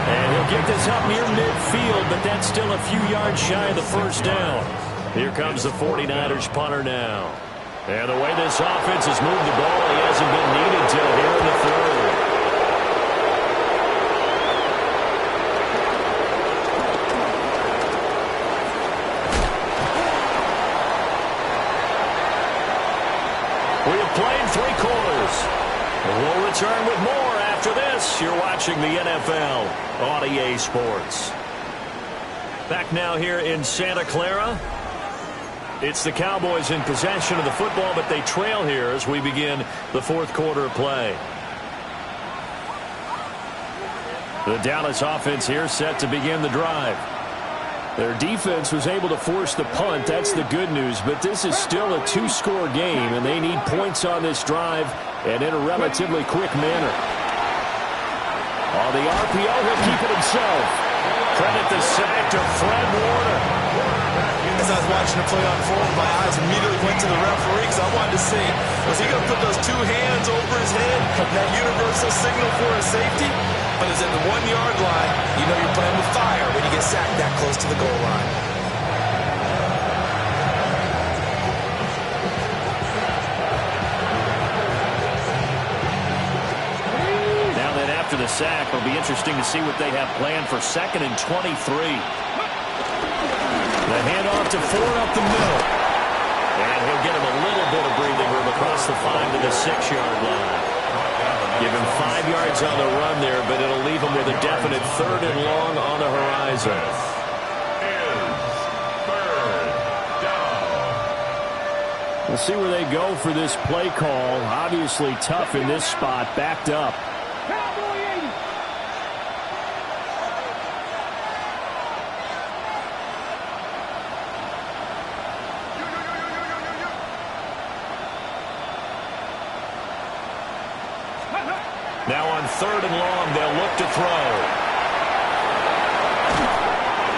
And he'll get this up near midfield, but that's still a few yards shy of the 1st down. Here comes the 49ers punter now. And the way this offense has moved the ball, he hasn't been needed till here in the 3rd. We have played 3 quarters. We'll return with more after this. You're watching the NFL on EA Sports. Back now here in Santa Clara. It's the Cowboys in possession of the football, but they trail here as we begin the 4th quarter of play. The Dallas offense here set to begin the drive. Their defense was able to force the punt. That's the good news. But this is still a 2-score game, and they need points on this drive and in a relatively quick manner. On the RPO, he'll keep it himself. Credit the sack to Fred Warner. As I was watching the play unfold, my eyes immediately went to the referee because I wanted to see, was he going to put those 2 hands over his head, that universal signal for a safety? But it's at the 1-yard line. You know you're playing with fire when you get sacked that close to the goal line. Now then, after the sack, it'll be interesting to see what they have planned for 2nd and 23. The handoff to Ford up the middle. And he'll get him a little bit of breathing room across the 5 to the 6-yard line. Give him 5 yards on the run there, but it'll leave him with a definite 3rd and long on the horizon. We'll see where they go for this play call. Obviously tough in this spot, backed up. Cowboy 80. Now on 3rd and long, they'll look to throw.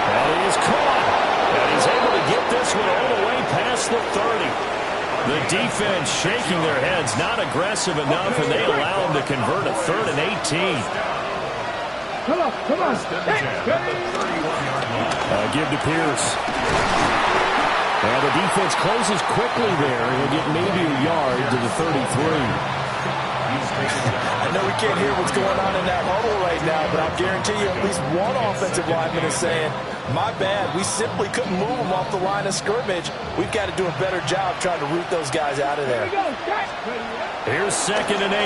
That is caught. And he's able to get this one all the way past the 30. The defense shaking their heads, not aggressive enough, and they allow him to convert a 3rd and 18. Come on. Give to Pierce. And the defense closes quickly there. He'll get maybe a yard to the 33. I know we can't hear what's going on in that huddle right now, but I'll guarantee you at least one offensive lineman is saying, my bad, we simply couldn't move them off the line of scrimmage. We've got to do a better job trying to root those guys out of there. Here's 2nd and 8.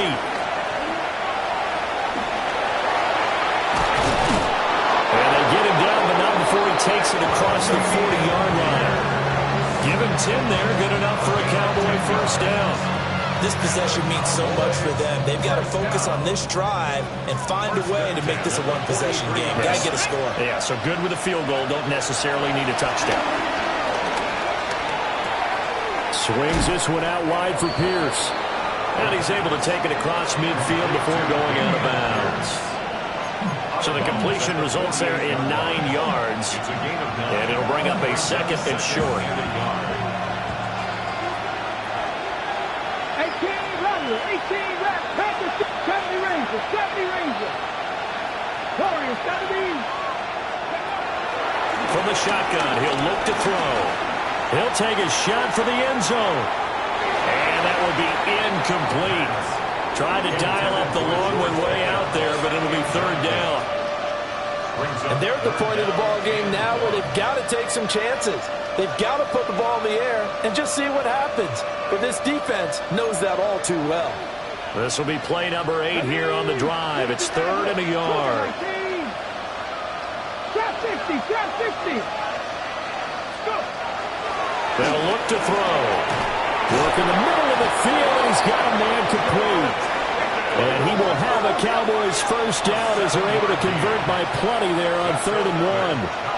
And they get him down, but not before he takes it across the 40-yard line. Give him 10 there, good enough for a Cowboy first down. This possession means so much for them. They've got to focus on this drive and find a way to make this a one-possession game. Got to get a score. Yeah, so good with a field goal. Don't necessarily need a touchdown. Swings this one out wide for Pierce. And he's able to take it across midfield before going out of bounds. So the completion results there in 9 yards. And it'll bring up a 2nd and short. 18 reps. 70 Ranger. 70 Ranger. Warriors 70. From the shotgun, he'll look to throw. He'll take a shot for the end zone. And that will be incomplete. Tried to dial up the long one way out there, but it'll be 3rd down. And they're at the point of the ball game now where they've got to take some chances. They've got to put the ball in the air and just see what happens. But this defense knows that all too well. This will be play number 8 here on the drive. It's 3rd and a yard. Trap 60. They'll look to throw. Work in the middle of the field, and he's got a man complete. And he will have a Cowboys first down as they're able to convert by plenty there on 3rd and 1.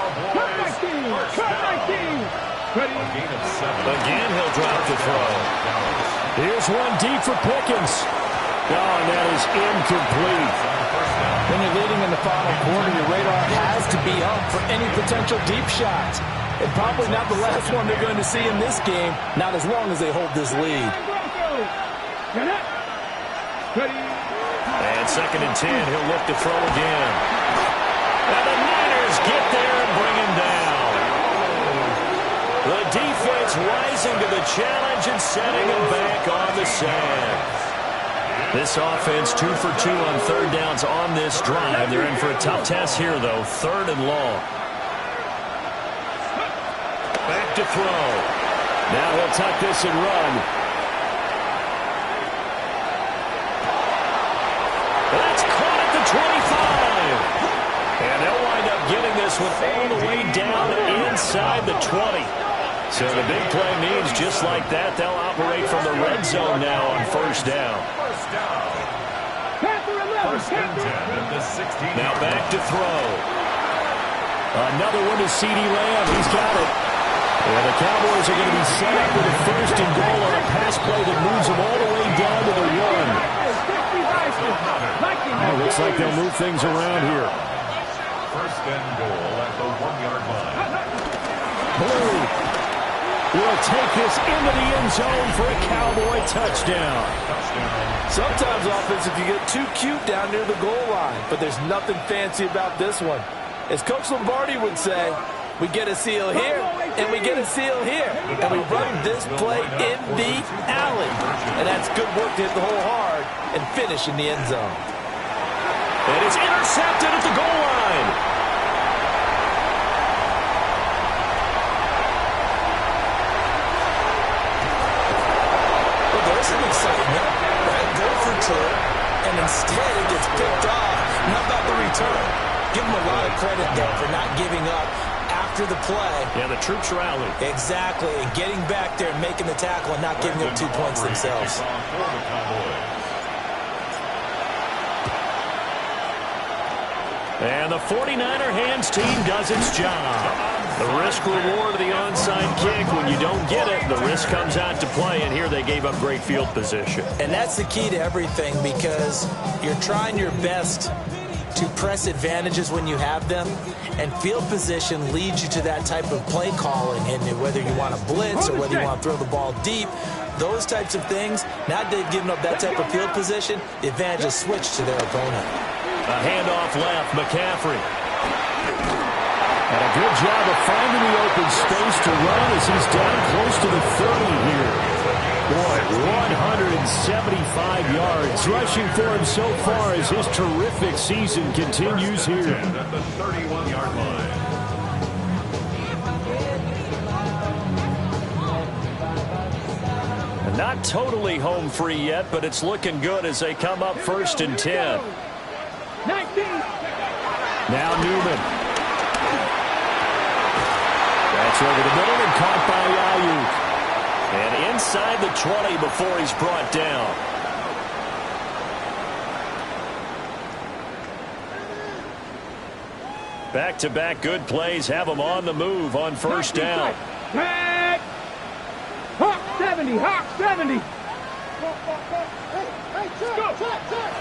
Again, he'll drop to throw. Here's one deep for Pickens. Oh, and that is incomplete. When you're leading in the final quarter, your radar has to be up for any potential deep shots. And probably not the last one they're going to see in this game, not as long as they hold this lead. And 2nd and 10, he'll look to throw again. And the Niners get there and bring him down. The defense rising to the challenge and setting him back on the sand. This offense 2 for 2 on 3rd downs on this drive. They're in for a tough test here, though. 3rd and long. Back to throw. Now he'll tuck this and run. That's caught at the 25. And they'll wind up getting this one all the way down inside the 20. So the big play means just like that, they'll operate from the red zone now on 1st down. Now back to throw. Another one to CeeDee Lamb. He's got it. And the Cowboys are going to be set up with a 1st and goal on a pass play that moves them all the way down to the 1. Looks like they'll move things around here. 1st and goal at the 1-yard line. Blue will take this into the end zone for a Cowboy touchdown. Sometimes offense, if you get too cute down near the goal line, but there's nothing fancy about this one. As Coach Lombardi would say, we get a seal here, and we get a seal here. And we run this play in the alley. And that's good work to hit the hole hard and finish in the end zone. And it's intercepted at the goal line. There's some excitement, right? Go for two, and instead it gets picked off. How about the return? Give them a lot of credit, though, for not giving up after after the play. Yeah, the troops rallied. Exactly, and getting back there and making the tackle and not giving up 2 points themselves. And the 49er hands team does its job. The risk reward of the onside kick. When you don't get it, the risk comes out to play, and here they gave up great field position. And that's the key to everything, because you're trying your best to press advantages when you have them, and field position leads you to that type of play calling, and whether you want to blitz or whether you want to throw the ball deep, those types of things. Now that they've given up that type of field position, the advantage is switched to their opponent. A handoff left, McCaffrey. And a good job of finding the open space to run as he's down close to the 30 here. Boy, 175 yards rushing for him so far as his terrific season continues here. At the 31-yard line. Not totally home free yet, but it's looking good as they come up 1st and 10. 19. Now Newman. That's over the middle and caught by Ayuk. And inside the 20 before he's brought down. Back-to-back good plays have him on the move on 1st down. Hawk 70, Hawk 70.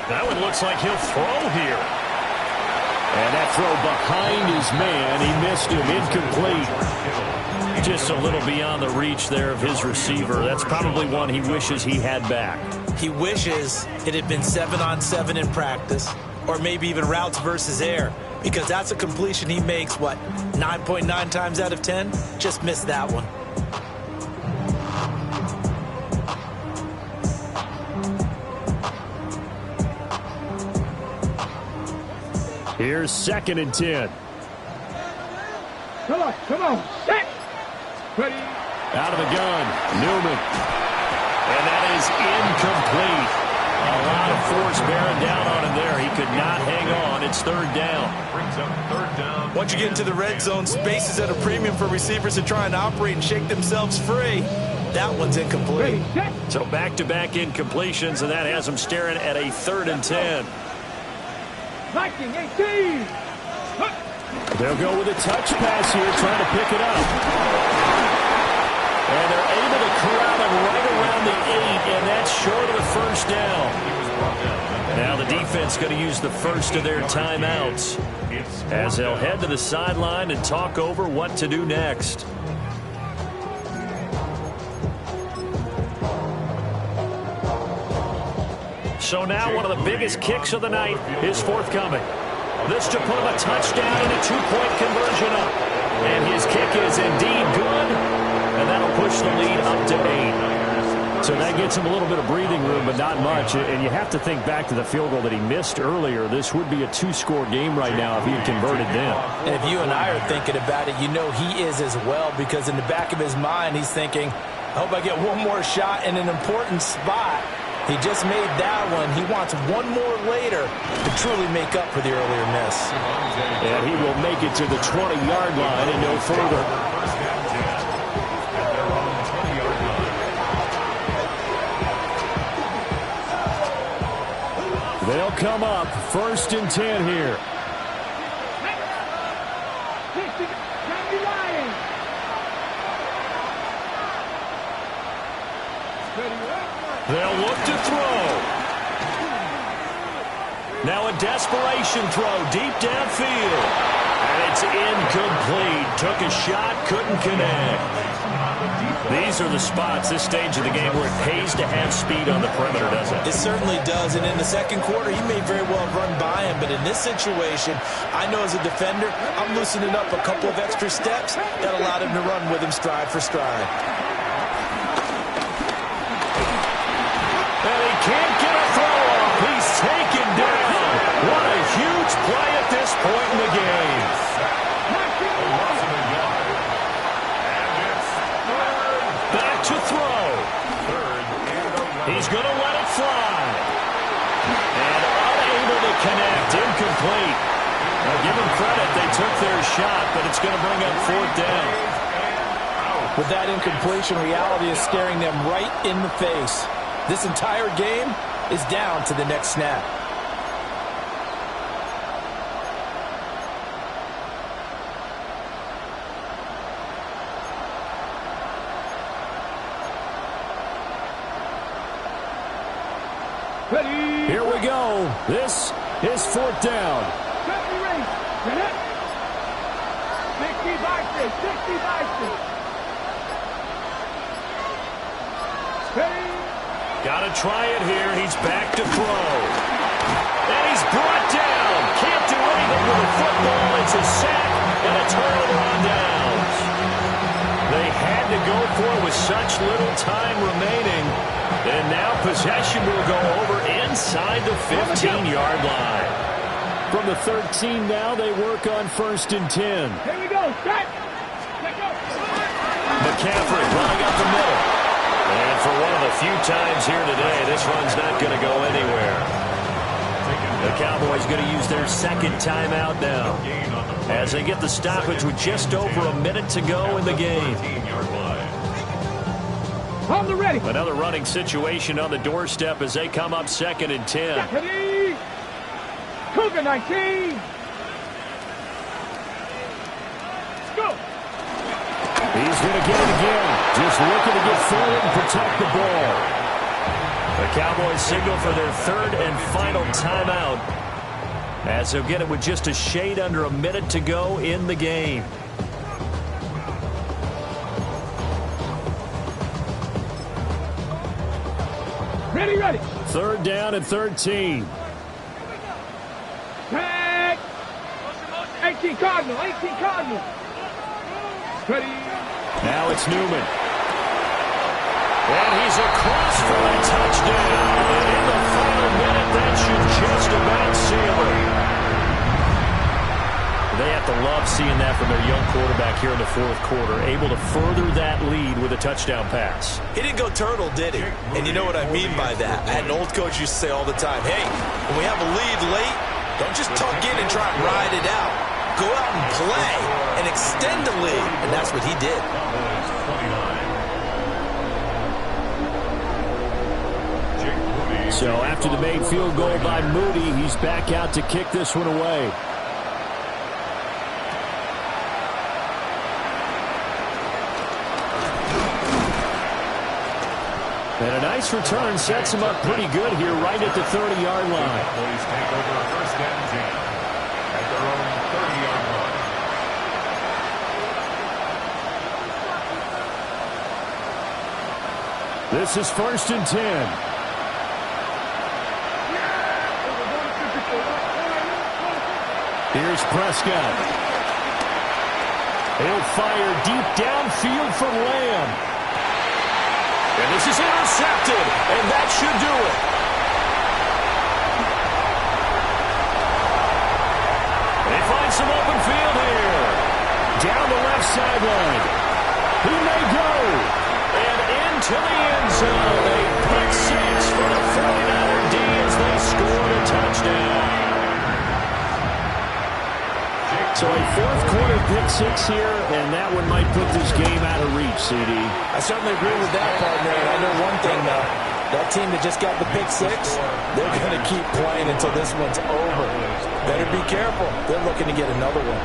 That one looks like he'll throw here. And that throw behind his man. He missed him. Incomplete. Just a little beyond the reach there of his receiver. That's probably one he wishes he had back. He wishes it had been 7-on-7 in practice, or maybe even routes versus air, because that's a completion he makes, what, 9.9 times out of 10? Just missed that one. Here's 2nd and 10. Come on, set. Ready. Out of the gun, Newman. And that is incomplete. A lot of force bearing down on him there. He could not hang on. It's 3rd down. Brings up 3rd down. Once you get into the red zone, space is at a premium for receivers to try and operate and shake themselves free. That one's incomplete. So back-to-back incompletions, and that has him staring at a 3rd and 10. Viking 18. They'll go with a touch pass here, trying to pick it up. And they're able to corral him right around the 8, and that's short of the 1st down. Now the defense going to use the first of their timeouts as they'll head to the sideline and talk over what to do next. So now one of the biggest kicks of the night is forthcoming. This to put him a touchdown and a 2-point conversion up. And his kick is indeed good. And that'll push the lead up to 8. So that gets him a little bit of breathing room, but not much. And you have to think back to the field goal that he missed earlier. This would be a 2-score game right now if he had converted then. And if you and I are thinking about it, you know he is as well, because in the back of his mind, he's thinking, I hope I get one more shot in an important spot. He just made that one. He wants one more later to truly make up for the earlier miss. And he will make it to the 20-yard line and no further. They'll come up 1st and 10 here. They'll look to throw. Now a desperation throw deep downfield. And it's incomplete. Took a shot, couldn't connect. These are the spots, this stage of the game, where it pays to have speed on the perimeter, doesn't it? It certainly does. And in the second quarter, he may very well have run by him. But in this situation, I know as a defender, I'm loosening up a couple of extra steps that allowed him to run with him stride for stride. And he can't get a throw off. He's taken down. What a huge play at this point in the game. Back to throw. He's going to let it fly. And unable to connect. Incomplete. Now give him credit. They took their shot, but it's going to bring up 4th down. With that incompletion, reality is staring them right in the face. This entire game is down to the next snap. Ready. Here we go. This is 4th down. 60 boxes. 60 boxes. Ready. Got to try it here. He's back to throw. And he's brought down. Can't do anything with the football. It's a sack and a turnover on downs. They had to go for it with such little time remaining. And now possession will go over inside the 15-yard line. From the 13 now, they work on 1st and 10. Here we go. Set. McCaffrey running up the middle. And for one of the few times here today, this run's not going to go anywhere. The Cowboys going to use their 2nd timeout now as they get the stoppage with just over a minute to go in the game. On the ready. Another running situation on the doorstep as they come up 2nd and 10. Ready. Cougar 19. Go. He's going to get it again. Just looking to get forward and protect the ball. The Cowboys signal for their 3rd and final timeout as they'll get it with just a shade under a minute to go in the game. Ready, ready. 3rd down and 13. Tag. 18 Cardinal. 18 Cardinal. Ready. Now it's Newman. And he's across for a touchdown. And in the final minute, that should just about seal it. They have to love seeing that from their young quarterback here in the 4th quarter, able to further that lead with a touchdown pass. He didn't go turtle, did he? And you know what I mean by that. I had an old coach used to say all the time, hey, when we have a lead late, don't just tuck in and try and ride it out. Go out and play and extend the lead. And that's what he did. So after the made field goal by Moody, he's back out to kick this one away. And a nice return sets him up pretty good here right at the 30-yard line. Please take over 1st and 10 at their own 30-yard line. This is 1st and 10. Here's Prescott. He'll fire deep downfield for Lamb. And this is intercepted, and that should do it. They find some open field here. Down the left sideline. He may go. And into the end zone. A pick 6 for the 49er D as they scored a touchdown. So a 4th quarter pick 6 here, and that one might put this game out of reach, CD. I certainly agree with that, partner. And I know one thing, though. That team that just got the pick 6, they're going to keep playing until this one's over. Better be careful. They're looking to get another one.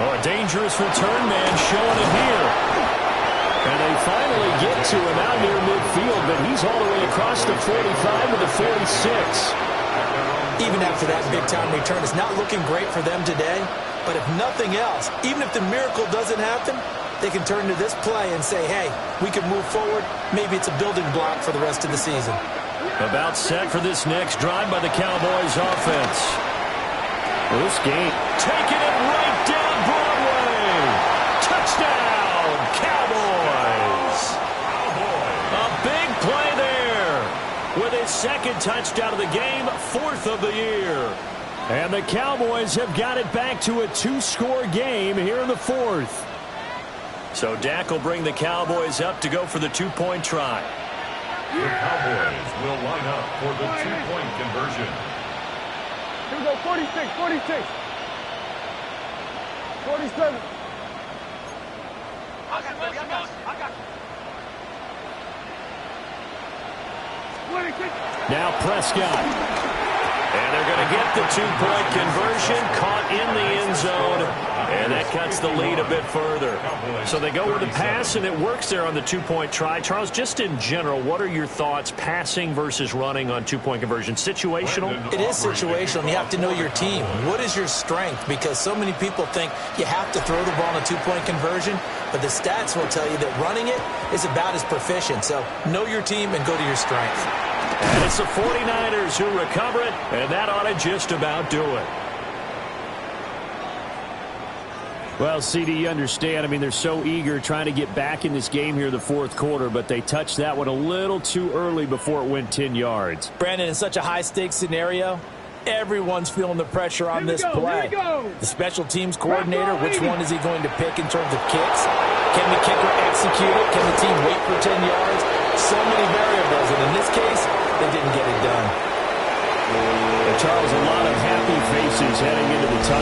Oh, a dangerous return man showing it here. And they finally get to him out near midfield, but he's all the way across the 45 to the 46. Even after that big-time return, it's not looking great for them today. But if nothing else, even if the miracle doesn't happen, they can turn to this play and say, hey, we can move forward. Maybe it's a building block for the rest of the season. About set for this next drive by the Cowboys offense. Well, this game taking it right down Broadway. Touchdown, Cowboys. A big play there with his 2nd touchdown of the game, 4th of the year. And the Cowboys have got it back to a 2-score game here in the 4th. So Dak will bring the Cowboys up to go for the 2-point try. The Cowboys will line up for the two-point conversion. Here we go, 46, 46. 47. I got you. 26. Now Prescott. And they're going to get the two-point conversion, caught in the end zone, and that cuts the lead a bit further. So they go with the pass, and it works there on the two-point try. Charles, just in general, what are your thoughts passing versus running on two-point conversion? Situational? It is situational, and you have to know your team. What is your strength? Because so many people think you have to throw the ball on a two-point conversion, but the stats will tell you that running it is about as proficient. So know your team and go to your strength. And it's the 49ers who recover it, and that ought to just about do it. Well, CD, you understand. I mean, they're so eager trying to get back in this game here in the fourth quarter, but they touched that one a little too early before it went 10 yards. Brandon, in such a high-stakes scenario, everyone's feeling the pressure on this play. The special teams coordinator, which one is he going to pick in terms of kicks? Can the kicker execute it? Can the team wait for 10 yards? So many variables, and in this case, they didn't get it done. And Charles, a lot of happy faces heading into the time.